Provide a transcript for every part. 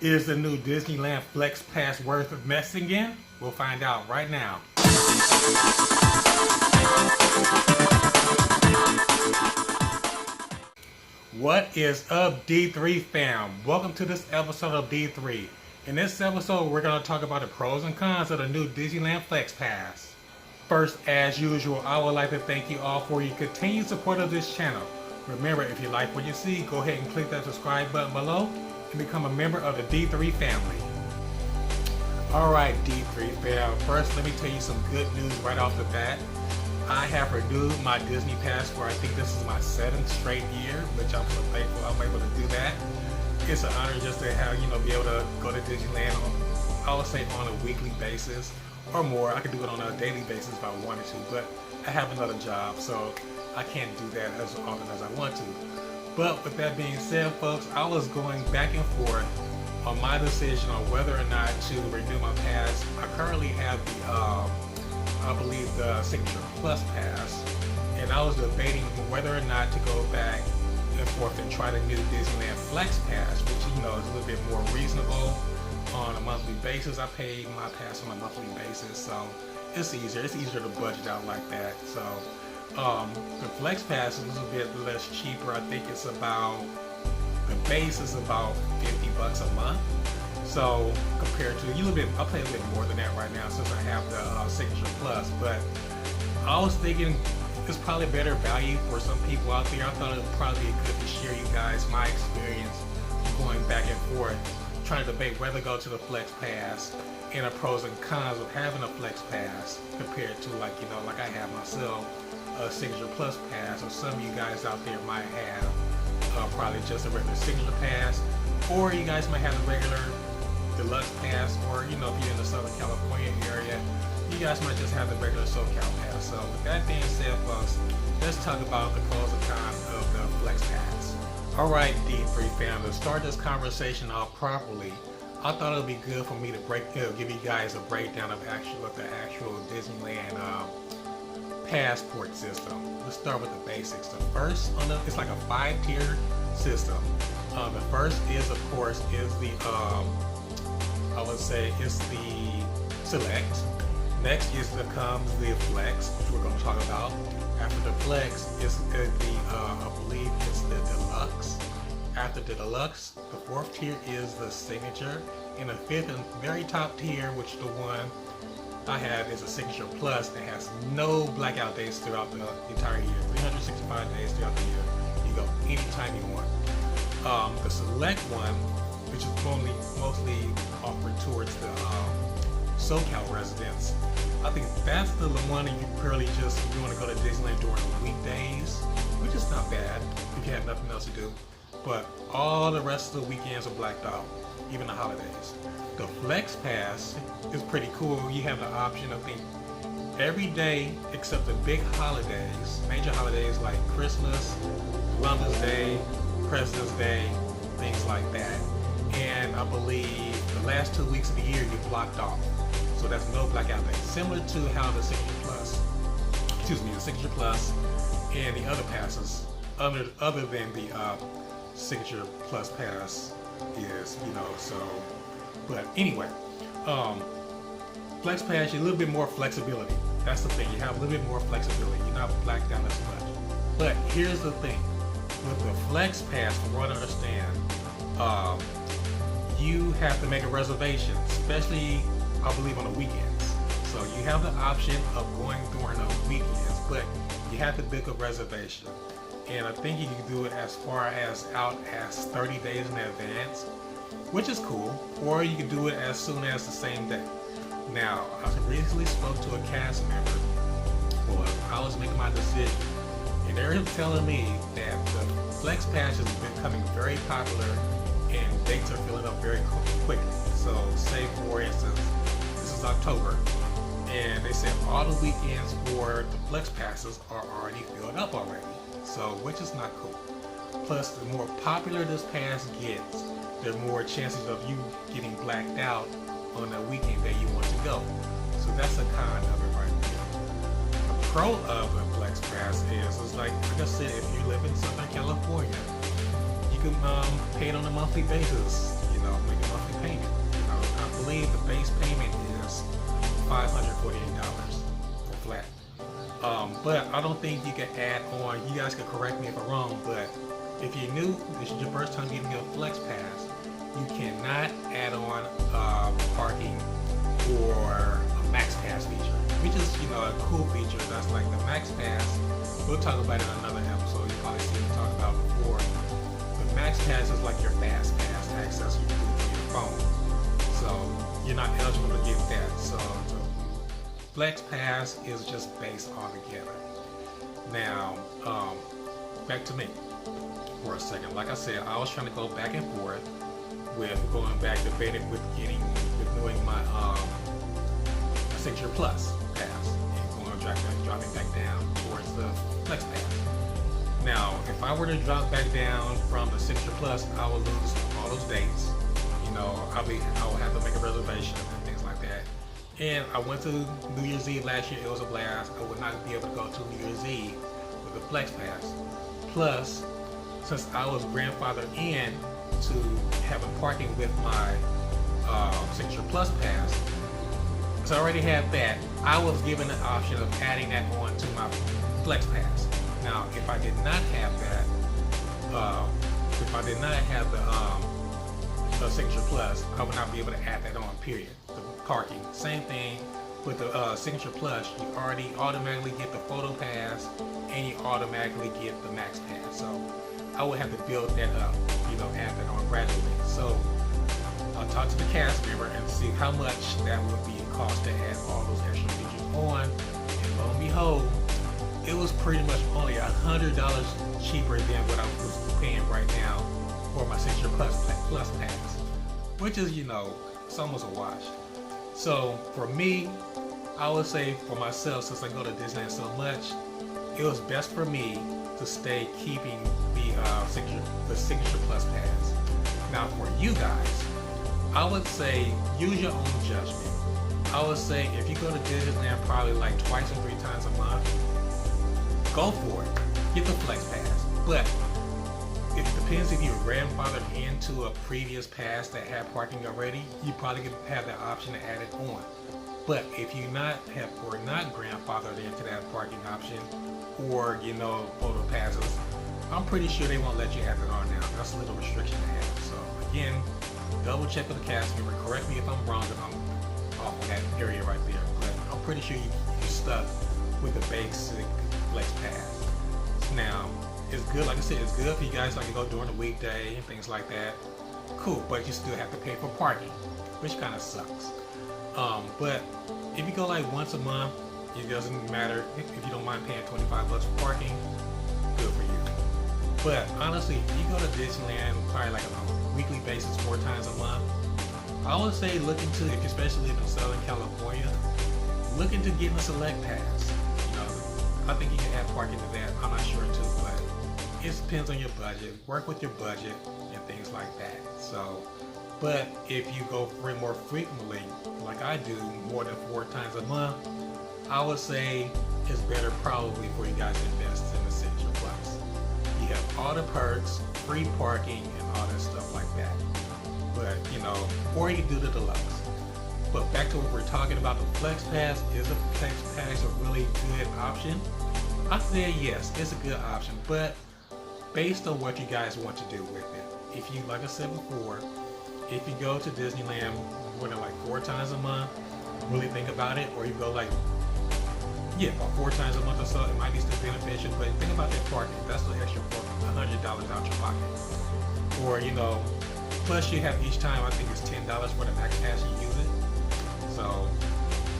Is the new Disneyland Flex Pass worth messing in? We'll find out right now. What is up, D3 fam? Welcome to this episode of D3. In this episode, we're going to talk about the pros and cons of the new Disneyland Flex Pass. First, as usual, I would like to thank you all for your continued support of this channel. Remember, if you like what you see, go ahead and click that subscribe button below and become a member of the D3 family. Alright, D3 fam, first let me tell you some good news right off the bat. I have renewed my Disney Pass for I think this is my 7th straight year, which I'm so thankful I'm able to do that. It's an honor just to have, be able to go to Disneyland I would say on a weekly basis or more. I could do it on a daily basis if I wanted to, but I have another job, so I can't do that as often as I want to. But with that being said, folks, I was going back and forth on my decision on whether or not to renew my pass. I currently have the, I believe the Signature Plus Pass, and I was debating whether or not to go back and forth and try the new Disneyland Flex Pass, which is a little bit more reasonable on a monthly basis. I pay my pass on a monthly basis, so it's easier. It's easier to budget out like that. So the Flex Pass is a little bit less cheaper. I think it's about, the base is about $50 a month. So compared to, I'll pay a little bit more than that right now since I have the Signature Plus. But I was thinking it's probably better value for some people out there. I thought it would probably be good to share you guys my experience going back and forth, trying to debate whether to go to the Flex Pass and the pros and cons of having a Flex Pass compared to like I have myself a Signature Plus Pass, or some of you guys out there might have probably just a regular Signature Pass, or you guys might have a regular Deluxe Pass, or if you're in the Southern California area, you guys might just have the regular SoCal Pass. So with that being said, folks, let's talk about the pros and cons of the Flex Pass. Alright, D3 fam, to start this conversation off properly, I thought it would be good for me to give you guys a breakdown of the actual Disneyland passport system. Let's start with the basics. The first it's like a 5-tier system. The first is, of course, is the I would say is the Select. Next comes the Flex, which we're going to talk about. After the Flex is the I believe it's the Deluxe. After the Deluxe, the 4th tier is the Signature, and the 5th and very top tier, which the one I have, is a Signature Plus that has no blackout days throughout the entire year. 365 days throughout the year. You go anytime you want. The Select one, which is mostly offered towards the SoCal residents, I think that's the one that you purely if you want to go to Disneyland during the weekdays, which is not bad if you have nothing else to do. But all the rest of the weekends are blacked out, even the holidays. The Flex Pass is pretty cool. You have the option of every day except the big holidays, major holidays like Christmas, Columbus Day, President's Day, things like that. And I believe the last 2 weeks of the year you're blocked off. So that's no blackout day. Similar to how the Signature Plus, the Signature Plus and the other passes, other than the Signature Plus Pass is, so. But anyway, Flex Pass, you a little bit more flexibility. That's the thing. You have a little bit more flexibility. You're not blacked down as much. But here's the thing. With the Flex Pass, from what I understand, you have to make a reservation, especially, I believe, on the weekends. So you have the option of going during the weekends, but you have to book a reservation. And I think you can do it as far as out as 30 days in advance, which is cool, or you can do it as soon as the same day. Now, I recently spoke to a cast member when I was making my decision, and they're telling me that the Flex Pass is becoming very popular and dates are filling up very quickly. So say for instance, this is October, and they said all the weekends for the Flex Passes are already filled up already. So, which is not cool. Plus, the more popular this pass gets, the more chances of you getting blacked out on a weekend that you want to go. So that's a con of it right there. The pro of the Flex Pass is like I said, if you live in Southern California, you can pay it on a monthly basis. Make a monthly But I don't think you can add on. You guys can correct me if I'm wrong, but if you're new, this is your first time getting a Flex Pass, you cannot add on parking or a Max Pass feature, which is, you know, a cool feature. That's like the Max Pass. We'll talk about it in another episode. You probably seen me talk about it before. The Max Pass is like your Fast Pass access you can do on your phone. So you're not eligible to get that. So the Flex Pass is just base altogether. Now, back to me for a second. Like I said, I was trying to go back and forth with going back debating with doing my Signature Plus pass and going dropping back down towards the Flex Pass. Now, if I were to drop back down from the Signature Plus, I would lose all those dates. You know, I would have to make a reservation and things like that. And I went to New Year's Eve last year. It was a blast. I would not be able to go to New Year's Eve with the Flex Pass. Plus, since I was grandfathered in to having parking with my Signature Plus pass, so I already had that, I was given the option of adding that on to my Flex Pass. Now, if I did not have that, if I did not have the Signature Plus, I would not be able to add that on, period. The parking, same thing with the Signature Plus, you already automatically get the Photo Pass and you automatically get the Max Pass. So I would have to build that up, you know, add that on gradually. So I'll talk to the cast member and see how much that would be cost to add all those extra features on. And lo and behold, it was pretty much only $100 cheaper than what I was paying right now for my Signature Plus pass, which is, you know, it's almost a wash. So for me, I would say for myself, since I go to Disneyland so much, it was best for me to stay keeping the Signature Plus pass. Now for you guys, I would say use your own judgment. I would say if you go to Disneyland probably like twice or 3 times a month, go for it. Get the Flex Pass. But it depends if you're grandfathered into a previous pass that had parking already, you probably could have the option to add it on. But if you not grandfathered into that parking option, or, you know, photo passes, I'm pretty sure they won't let you add it on now. That's a little restriction to have. So again, double check with the cast member. Correct me if I'm wrong, if I'm off in that area right there. But I'm pretty sure you're stuck with the basic Flex Pass. Now, it's good, like I said, it's good for you guys like to go during the weekday and things like that. Cool, but you still have to pay for parking, which kind of sucks. But if you go like once a month, it doesn't matter if you don't mind paying $25 for parking, good for you. But honestly, if you go to Disneyland probably like on a weekly basis 4 times a month, I would say look into, if you especially live in Southern California, look into getting a Select Pass. You know, I think you can add parking to that. I'm not sure too, but it depends on your budget. Work with your budget and things like that. So, but if you go for it more frequently, like I do, more than 4 times a month, I would say it's better probably for you guys to invest in the Signature Plus. You have all the perks, free parking, and all that stuff like that. But, you know, or you can do the deluxe. But back to what we're talking about, the Flex Pass, is the Flex Pass a really good option? I say yes, it's a good option, but based on what you guys want to do with it. If you, like I said before, if you go to Disneyland more than like 4 times a month, really think about it, or you go like, yeah, about 4 times a month or so, it might be still beneficial, but think about that parking. That's the extra $100 out your pocket. Or, you know, plus you have each time, I think it's $10 for the Max Pass you use it. So,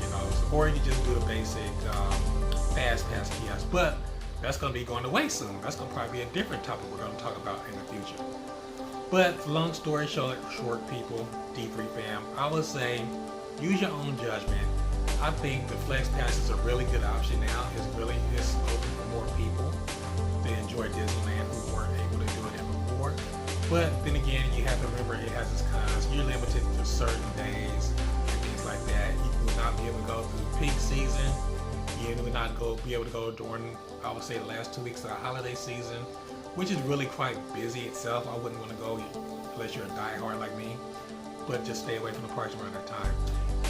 you know, or you just do the basic Fast Pass kiosk. But that's going to be going away soon. That's going to probably be a different topic we're going to talk about in the future. But long story short, people, D3 fam, I would say use your own judgment. I think the Flex Pass is a really good option now. It's open for more people to enjoy Disneyland who weren't able to do it before. But then again, you have to remember it has its cons. You're limited to certain days and things like that. You will not be able to go through peak season. You will not be able to go during, I would say, the last 2 weeks of the holiday season, which is really quite busy itself. I wouldn't want to go unless you're a diehard like me. But just stay away from the parks around that time.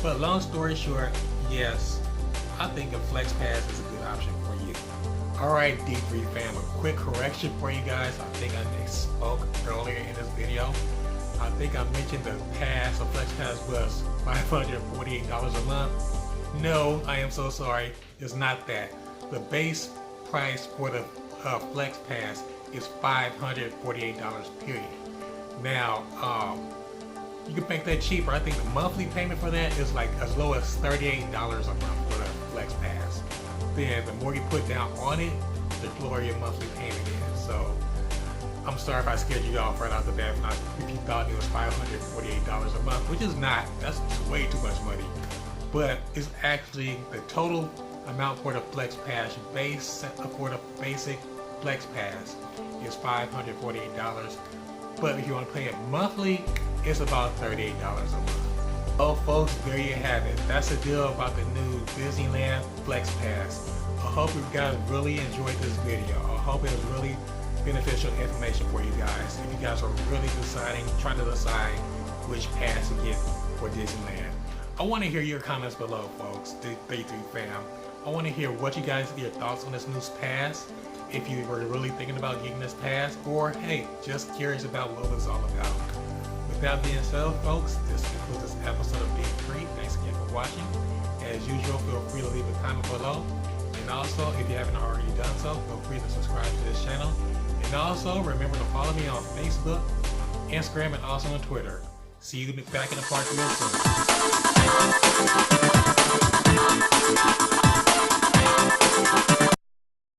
But long story short, yes, I think a Flex Pass is a good option for you. Alright D3 fam, a quick correction for you guys. I think I misspoke earlier in this video. I think I mentioned the pass or Flex Pass was $548 a month. No, I am so sorry. It's not that. The base price for the Flex Pass is $548 period. Now, you can make that cheaper. I think the monthly payment for that is like as low as $38 a month for the Flex Pass. Then the more you put down on it, the lower your monthly payment is. So I'm sorry if I scared you off right off the bat if you thought it was $548 a month, which is not. That's way too much money. But it's actually the total amount for the Flex Pass base for the basic Flex Pass is $548. But if you want to pay it monthly, it's about $38 a month. Well folks, there you have it. That's the deal about the new Disneyland Flex Pass. I hope you guys really enjoyed this video. I hope it was really beneficial information for you guys. If you guys are really trying to decide which pass to get for Disneyland. I want to hear your comments below, folks. The 3 fam. I want to hear what you guys, your thoughts on this new pass. If you were really thinking about getting this pass, or hey, just curious about what it's all about. With that being said, folks, this concludes this episode of D3. Thanks again for watching. As usual, feel free to leave a comment below. And also, if you haven't already done so, feel free to subscribe to this channel. And also, remember to follow me on Facebook, Instagram, and also on Twitter. See you back in the park real soon.